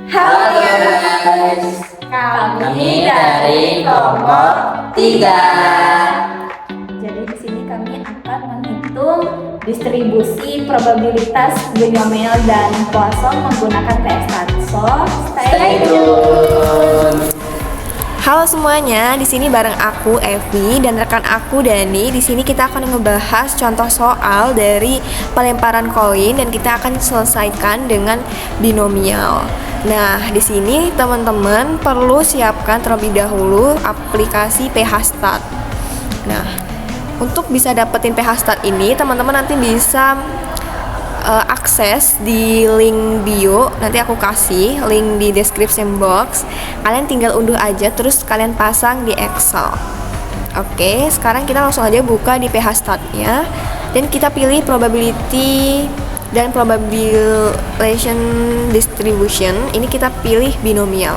Halo guys, kami dari kelompok 3. Jadi di sini kami akan menghitung distribusi probabilitas binomial dan Poisson menggunakan PS So, stay tune. Halo semuanya, di sini bareng aku Evi dan rekan aku Dani. Di sini kita akan ngebahas contoh soal dari pelemparan koin dan kita akan selesaikan dengan binomial. Nah, di sini teman-teman perlu siapkan terlebih dahulu aplikasi PHStat. Nah, untuk bisa dapetin PHStat ini, teman-teman nanti bisa akses di link bio, nanti aku kasih link di description box. Kalian tinggal unduh aja terus kalian pasang di Excel. Oke, sekarang kita langsung aja buka di PHStat-nya dan kita pilih probability dan probabilization distribution. Ini kita pilih binomial.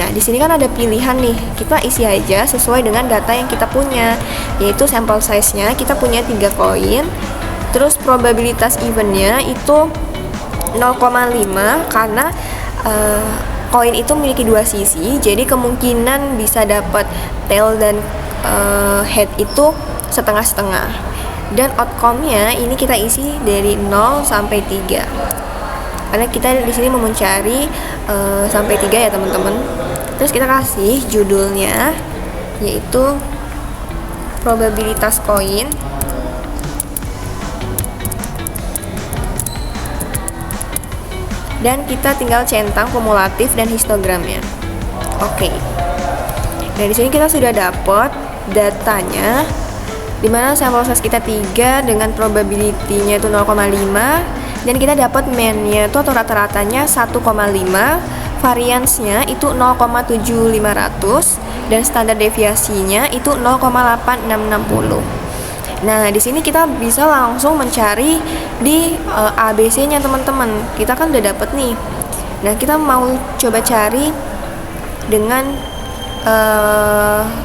Nah, di sini kan ada pilihan nih. Kita isi aja sesuai dengan data yang kita punya, yaitu sample size-nya kita punya 3 koin. Terus probabilitas eventnya itu 0,5 karena koin itu memiliki 2 sisi, jadi kemungkinan bisa dapat tail dan head itu setengah-setengah. Dan outcome-nya ini kita isi dari 0 sampai 3. Karena kita di sini mau mencari sampai 3 ya teman-teman. Terus kita kasih judulnya yaitu probabilitas koin. Dan kita tinggal centang kumulatif dan histogramnya. Oke. Nah, di sini kita sudah dapat datanya, dimana sampel size kita 3 dengan probability-nya itu 0,5 dan kita dapat mean-nya itu atau rata-ratanya 1,5, variance-nya itu 0,7500 dan standar deviasinya itu 0,8660. Nah, di sini kita bisa langsung mencari di ABC-nya teman-teman. Kita kan udah dapet nih. Nah, kita mau coba cari dengan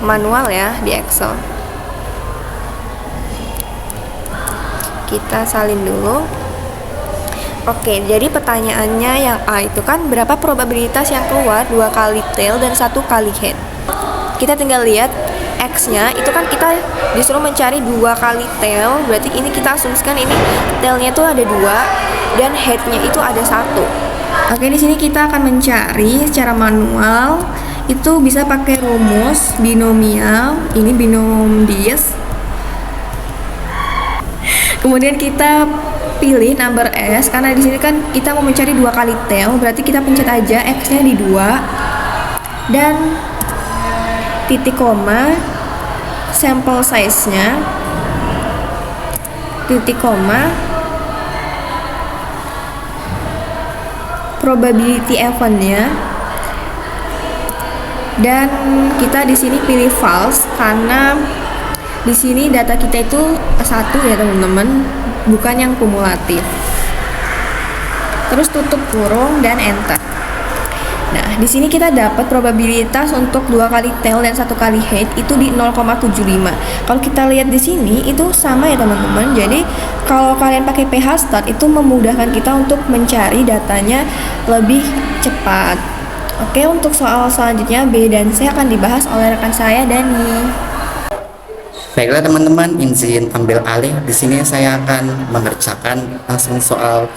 manual ya di Excel. Kita salin dulu. Oke, jadi pertanyaannya yang A itu kan berapa probabilitas yang keluar 2 kali tail dan 1 kali head. Kita tinggal lihat X-nya itu kan kita disuruh mencari 2 kali tail, berarti ini kita asumsikan ini tailnya itu ada 2 dan headnya itu ada 1. Oke, di sini kita akan mencari secara manual, itu bisa pakai rumus binomial, ini binom dis. Kemudian kita pilih number S karena di sini kan kita mau mencari 2 kali tail, berarti kita pencet aja X-nya di 2 dan titik koma sample size-nya titik koma probability event-nya dan kita di sini pilih false karena di sini data kita itu 1 ya teman-teman, bukan yang kumulatif. Terus tutup kurung dan enter. Nah, di sini kita dapat probabilitas untuk 2 kali tail dan 1 kali head itu di 0,75. Kalau kita lihat di sini itu sama ya teman-teman. Jadi kalau kalian pakai PHStat itu memudahkan kita untuk mencari datanya lebih cepat. Oke, untuk soal selanjutnya B dan C akan dibahas oleh rekan saya Dani. Baiklah teman-teman, izin ambil alih. Di sini saya akan mengerjakan langsung soal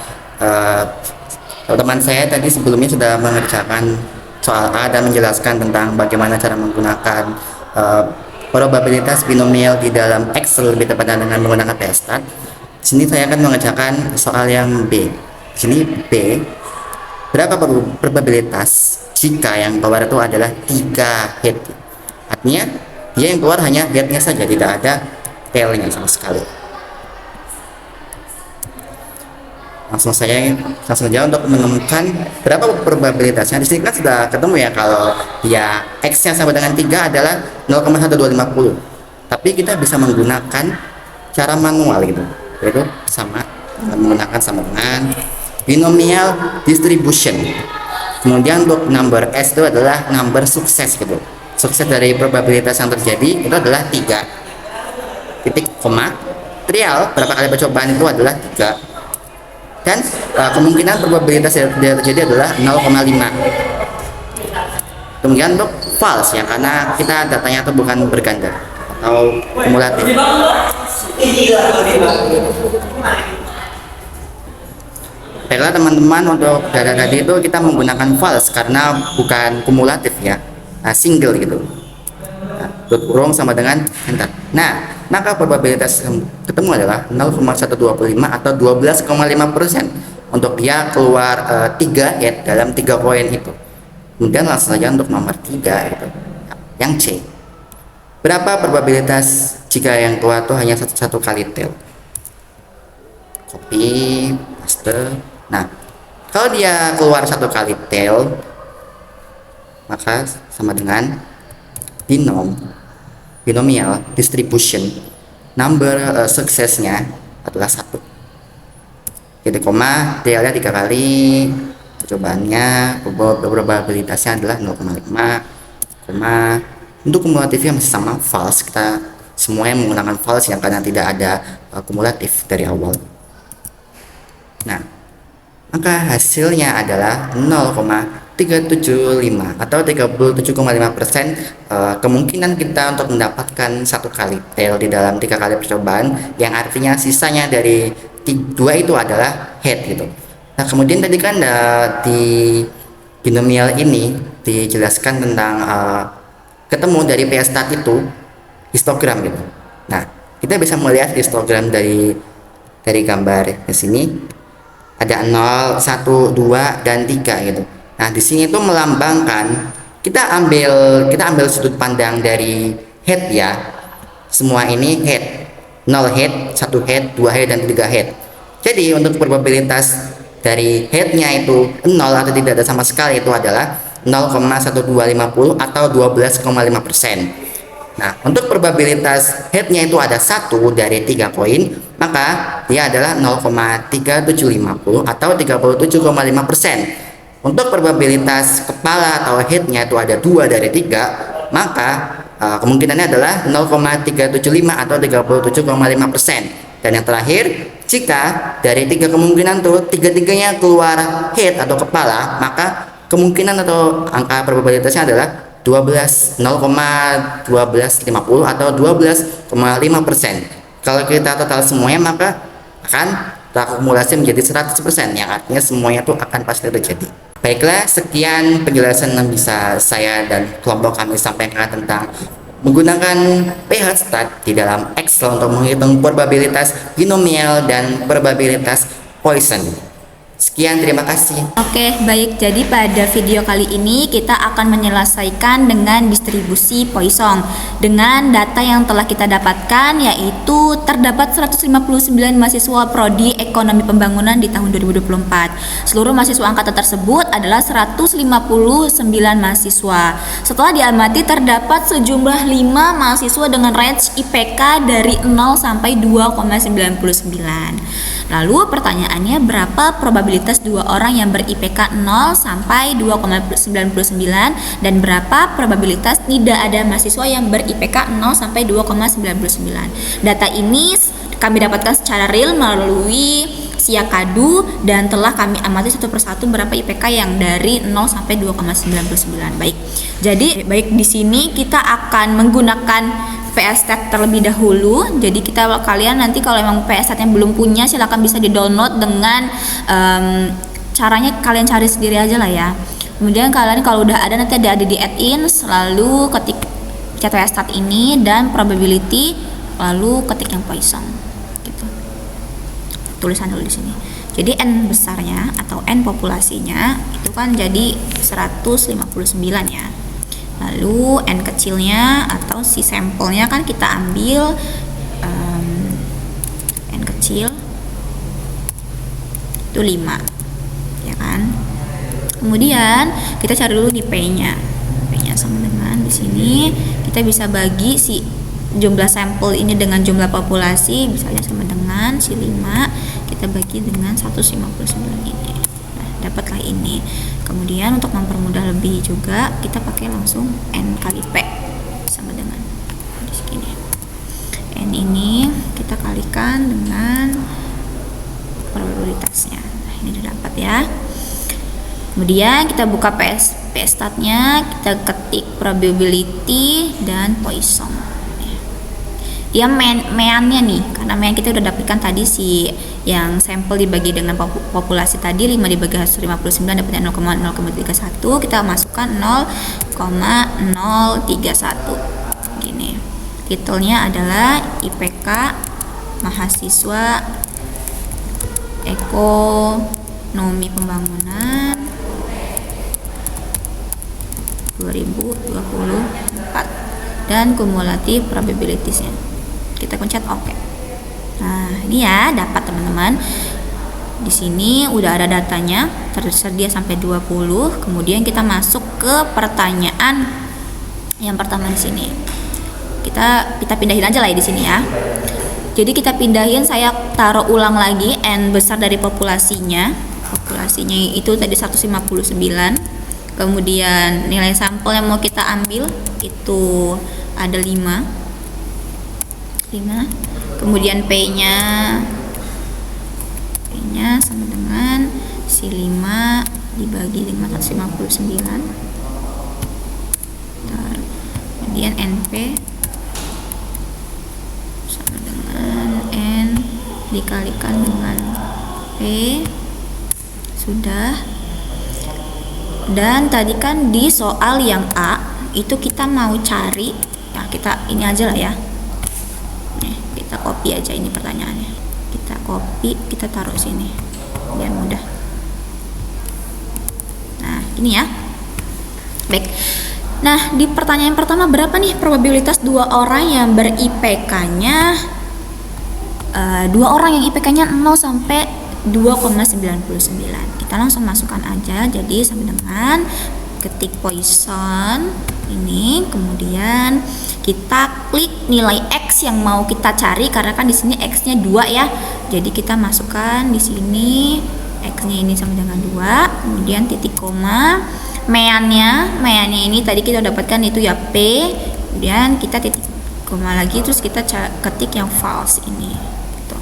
teman saya tadi sebelumnya sudah mengerjakan soal A dan menjelaskan tentang bagaimana cara menggunakan probabilitas binomial di dalam Excel, lebih tepatnya dengan menggunakan PHStat. Di sini saya akan mengerjakan soal yang B. Di sini B, berapa probabilitas jika yang keluar itu adalah 3 head? Artinya dia yang keluar hanya headnya saja, tidak ada tailnya sama sekali. Langsung saja untuk menemukan berapa probabilitasnya. Di sini kan sudah ketemu ya kalau dia X-nya sama dengan 3 adalah 0,1250. Tapi kita bisa menggunakan cara manual gitu. Yaitu menggunakan sama dengan binomial distribution. Kemudian untuk number S itu adalah number sukses gitu. Sukses dari probabilitas yang terjadi itu adalah 3. Titik koma. Trial berapa kali percobaan itu adalah 3. dan kemungkinan probabilitas dia terjadi adalah 0,5. Kemudian untuk false ya, karena kita datanya itu bukan berganda atau kumulatif. Baiklah teman-teman, untuk data tadi itu kita menggunakan false karena bukan kumulatif ya, single gitu. Wrong sama dengan enter. Nah, maka probabilitas yang ketemu adalah 0,125 atau 12,5% untuk dia keluar 3 head dalam 3 koin itu. Kemudian langsung saja untuk nomor 3 itu, yang C. Berapa probabilitas jika yang keluar itu hanya satu kali tail? Copy, paste. Nah, kalau dia keluar 1 kali tail, maka sama dengan binomial distribution number suksesnya adalah 1. Jadi koma tailnya 3 kali, percobaannya probabilitasnya adalah 0,5, koma. Untuk kumulatifnya masih sama, false. Kita semuanya menggunakan false yang karena tidak ada kumulatif dari awal. Nah, maka hasilnya adalah 0,375 atau 37,5% kemungkinan kita untuk mendapatkan 1 kali tail di dalam 3 kali percobaan, yang artinya sisanya dari 2 itu adalah head gitu. Nah, kemudian tadi kan di binomial ini dijelaskan tentang ketemu dari p-stat itu histogram gitu. Nah, kita bisa melihat histogram dari gambar di sini ada 0, 1, 2 dan 3 gitu. Nah, di sini itu melambangkan kita ambil sudut pandang dari head ya. Semua ini head. 0 head, 1 head, 2 head dan 3 head. Jadi untuk probabilitas dari headnya itu 0 atau tidak ada sama sekali itu adalah 0,1250 atau 12,5%. Nah, untuk probabilitas headnya itu ada 1 dari 3 koin, maka dia adalah 0,3750 atau 37,5%. Untuk probabilitas kepala atau headnya itu ada 2 dari 3, maka kemungkinannya adalah 0,375 atau 37,5%. Dan yang terakhir, jika dari 3 kemungkinan tuh 3-tiganya keluar head atau kepala, maka kemungkinan atau angka probabilitasnya adalah 0,1250 atau 12,5%. Kalau kita total semuanya, maka akan terakumulasi menjadi 100%, yang artinya semuanya itu akan pasti terjadi. Baiklah, sekian penjelasan yang bisa saya dan kelompok kami sampaikan tentang menggunakan p-stat di dalam Excel untuk menghitung probabilitas binomial dan probabilitas Poisson. Sekian, terima kasih. Oke, baik. Jadi pada video kali ini kita akan menyelesaikan dengan distribusi Poisson dengan data yang telah kita dapatkan, yaitu terdapat 159 mahasiswa prodi Ekonomi Pembangunan di tahun 2024. Seluruh mahasiswa angkatan tersebut adalah 159 mahasiswa. Setelah diamati, terdapat sejumlah 5 mahasiswa dengan range IPK dari 0 sampai 2,99. Lalu pertanyaannya, berapa probabilitas 2 orang yang ber-IPK 0 sampai 2,99 dan berapa probabilitas tidak ada mahasiswa yang ber-IPK 0 sampai 2,99. Data ini kami dapatkan secara real melalui Siakadu dan telah kami amati satu persatu berapa IPK yang dari 0 sampai 2,99. Baik. Jadi di sini kita akan menggunakan p-stat terlebih dahulu. Jadi kalian nanti kalau memang p-stat yang belum punya, silakan bisa di-download dengan caranya kalian cari sendiri aja lah ya. Kemudian kalian kalau udah ada, nanti ada di add-in, selalu ketik p-stat ini dan probability, lalu ketik yang Poisson gitu. Tulisan dulu di sini. Jadi n besarnya atau n populasinya itu kan jadi 159 ya. Lalu n kecilnya atau si sampelnya kan kita ambil n kecil itu 5 ya kan. Kemudian kita cari dulu di p-nya. P-nya sama dengan di sini kita bisa bagi si jumlah sampel ini dengan jumlah populasi, misalnya sama dengan si 5 kita bagi dengan 159 ini. Nah, dapatlah ini. Kemudian untuk mempermudah lebih juga kita pakai langsung n kali p sama dengan di sini. N ini kita kalikan dengan probabilitasnya. ini udah dapat ya. Kemudian kita buka PStatnya, kita ketik probability dan Poisson. Dia meannya nih, karena mean kita udah dapatkan tadi si yang sampel dibagi dengan populasi tadi 5 dibagi 159 dapatnya 0,031, kita masukkan 0,031 gini. Titelnya adalah IPK mahasiswa ekonomi pembangunan 2024 dan kumulatif probabilitiesnya. Kita pencet OK. Nah, ini ya dapat teman-teman. Di sini udah ada datanya, tersedia sampai 20. Kemudian kita masuk ke pertanyaan yang pertama di sini. Kita pindahin aja lah ya di sini ya. Jadi kita pindahin, saya taruh ulang lagi N besar dari populasinya. Populasinya itu tadi 159. Kemudian nilai sampel yang mau kita ambil itu ada 5. Kemudian P-nya sama dengan si 5 dibagi 559. Kemudian NP sama dengan N dikalikan dengan P. Sudah. Dan tadi kan di soal yang A itu kita mau cari, ya kita ini aja lah ya. Nih, kita copy aja ini pertanyaannya. Kita copy, kita taruh sini biar mudah. Nah, ini ya. Baik. Nah, di pertanyaan pertama berapa nih probabilitas dua orang yang ber-IPK-nya 2 orang yang IPK-nya 0 sampai 2,99. Kita langsung masukkan aja, jadi sama dengan ketik Poisson ini, kemudian kita klik nilai X yang mau kita cari karena kan di sini X-nya 2 ya. Jadi kita masukkan di sini X-nya ini sama dengan 2, kemudian titik koma, meannya ini tadi kita dapatkan itu ya P, kemudian kita titik koma lagi, terus kita ketik yang false ini. Gitu.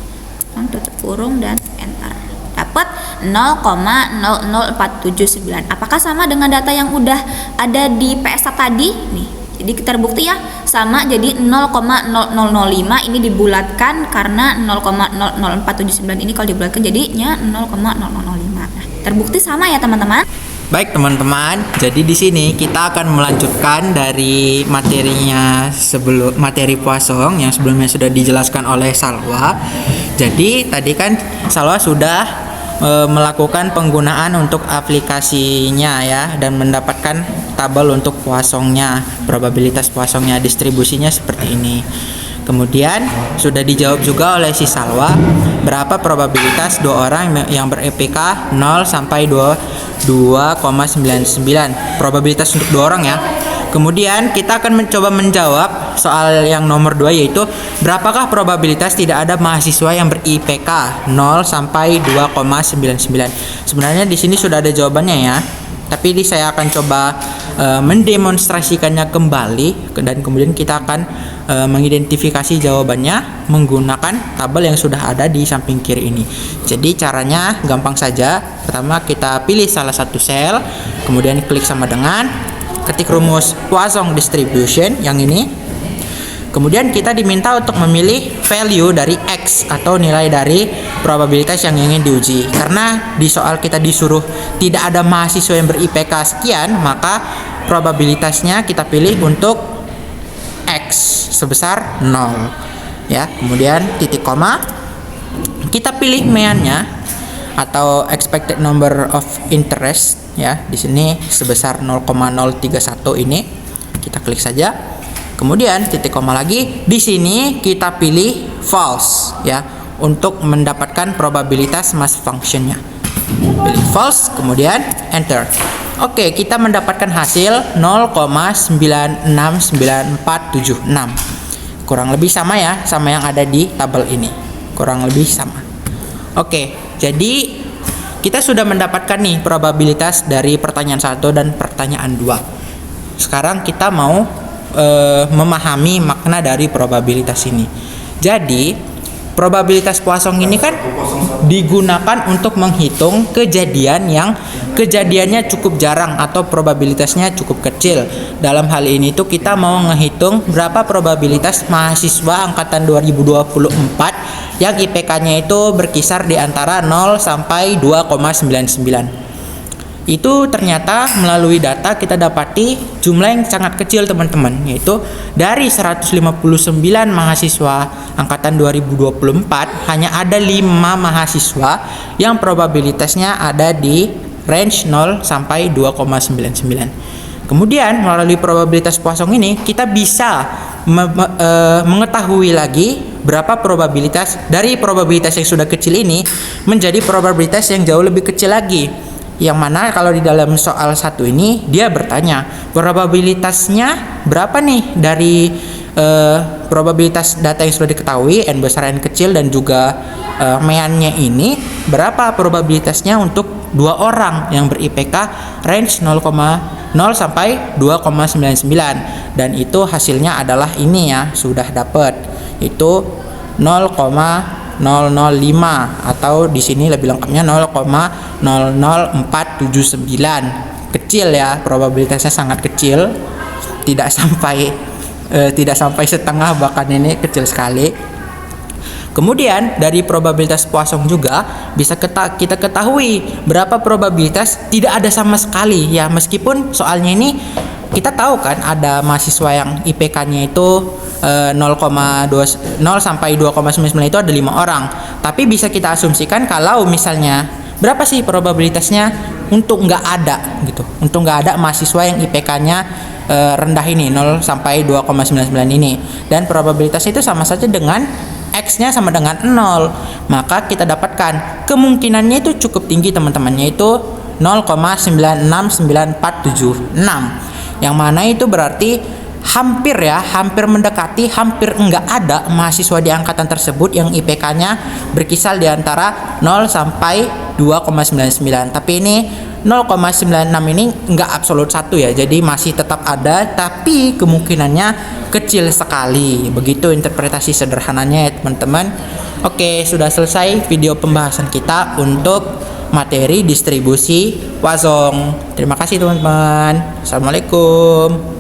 Tutup kurung dan enter. Dapat 0,00479. Apakah sama dengan data yang udah ada di PSA tadi? Nih, jadi terbukti ya, sama, jadi 0,0005 ini dibulatkan karena 0,00479 ini kalau dibulatkan jadinya 0,0005. Nah, terbukti sama ya teman-teman. Baik teman-teman, jadi di sini kita akan melanjutkan dari materinya materi Poisson yang sebelumnya sudah dijelaskan oleh Salwa. Jadi tadi kan Salwa sudah melakukan penggunaan untuk aplikasinya ya, dan mendapatkan tabel untuk Poissonnya, probabilitas Poissonnya, distribusinya seperti ini. Kemudian sudah dijawab juga oleh si Salwa berapa probabilitas dua orang yang ber-IPK 0 sampai 2,99 probabilitas untuk dua orang ya. Kemudian kita akan mencoba menjawab soal yang nomor 2, yaitu berapakah probabilitas tidak ada mahasiswa yang ber-IPK 0 sampai 2,99. Sebenarnya di sini sudah ada jawabannya ya, tapi ini saya akan coba mendemonstrasikannya kembali, dan kemudian kita akan mengidentifikasi jawabannya menggunakan tabel yang sudah ada di samping kiri ini. Jadi caranya gampang saja. Pertama kita pilih salah satu sel, kemudian klik sama dengan ketik rumus Poisson distribution yang ini. Kemudian kita diminta untuk memilih value dari X atau nilai dari probabilitas yang ingin diuji. Karena di soal kita disuruh tidak ada mahasiswa yang ber-IPK sekian, maka probabilitasnya kita pilih untuk X sebesar 0 ya. Kemudian titik koma, kita pilih meannya atau expected number of interest ya. Di sini sebesar 0,031 ini. Kita klik saja. Kemudian titik koma lagi, di sini kita pilih false ya untuk mendapatkan probabilitas mass functionnya. Pilih false, kemudian enter. Oke, kita mendapatkan hasil 0,969476. Kurang lebih sama ya, sama yang ada di tabel ini. Kurang lebih sama. Oke, jadi kita sudah mendapatkan nih probabilitas dari pertanyaan 1 dan pertanyaan 2. Sekarang kita mau memahami makna dari probabilitas ini. Jadi probabilitas Poisson ini kan digunakan untuk menghitung kejadian yang kejadiannya cukup jarang atau probabilitasnya cukup kecil. Dalam hal ini tuh kita mau ngehitung berapa probabilitas mahasiswa angkatan 2024 yang IPK-nya itu berkisar di antara 0 sampai 2,99. Itu ternyata melalui data kita dapati jumlah yang sangat kecil teman-teman, yaitu dari 159 mahasiswa angkatan 2024 hanya ada 5 mahasiswa yang probabilitasnya ada di range 0 sampai 2,99. Kemudian melalui probabilitas Poisson ini kita bisa mengetahui lagi berapa probabilitas dari probabilitas yang sudah kecil ini menjadi probabilitas yang jauh lebih kecil lagi. Yang mana kalau di dalam soal satu ini dia bertanya probabilitasnya berapa nih dari probabilitas data yang sudah diketahui n besar n kecil dan juga meannya ini berapa probabilitasnya untuk 2 orang yang ber-IPK range 0,0 sampai 2,99 dan itu hasilnya adalah ini ya, sudah dapat itu 0,005 atau di sini lebih lengkapnya 0,00479. Kecil ya, probabilitasnya sangat kecil, tidak sampai setengah, bahkan ini kecil sekali. Kemudian dari probabilitas Poisson juga bisa kita ketahui berapa probabilitas tidak ada sama sekali ya, meskipun soalnya ini kita tahu kan ada mahasiswa yang IPK-nya itu 0,0 sampai 2,99 itu ada 5 orang. Tapi bisa kita asumsikan kalau misalnya berapa sih probabilitasnya untuk nggak ada gitu. Untuk nggak ada mahasiswa yang IPK-nya rendah ini 0 sampai 2,99 ini. Dan probabilitas itu sama saja dengan X-nya sama dengan 0. Maka kita dapatkan kemungkinannya itu cukup tinggi teman-teman, yaitu 0,999476. Yang mana itu berarti hampir mendekati, hampir enggak ada mahasiswa di angkatan tersebut yang IPK-nya berkisar di antara 0 sampai 2,99. Tapi ini 0,96 ini enggak absolut 1 ya, jadi masih tetap ada, tapi kemungkinannya kecil sekali. Begitu interpretasi sederhananya ya teman-teman. Oke, sudah selesai video pembahasan kita untuk materi distribusi Poisson. Terima kasih teman-teman. Assalamualaikum.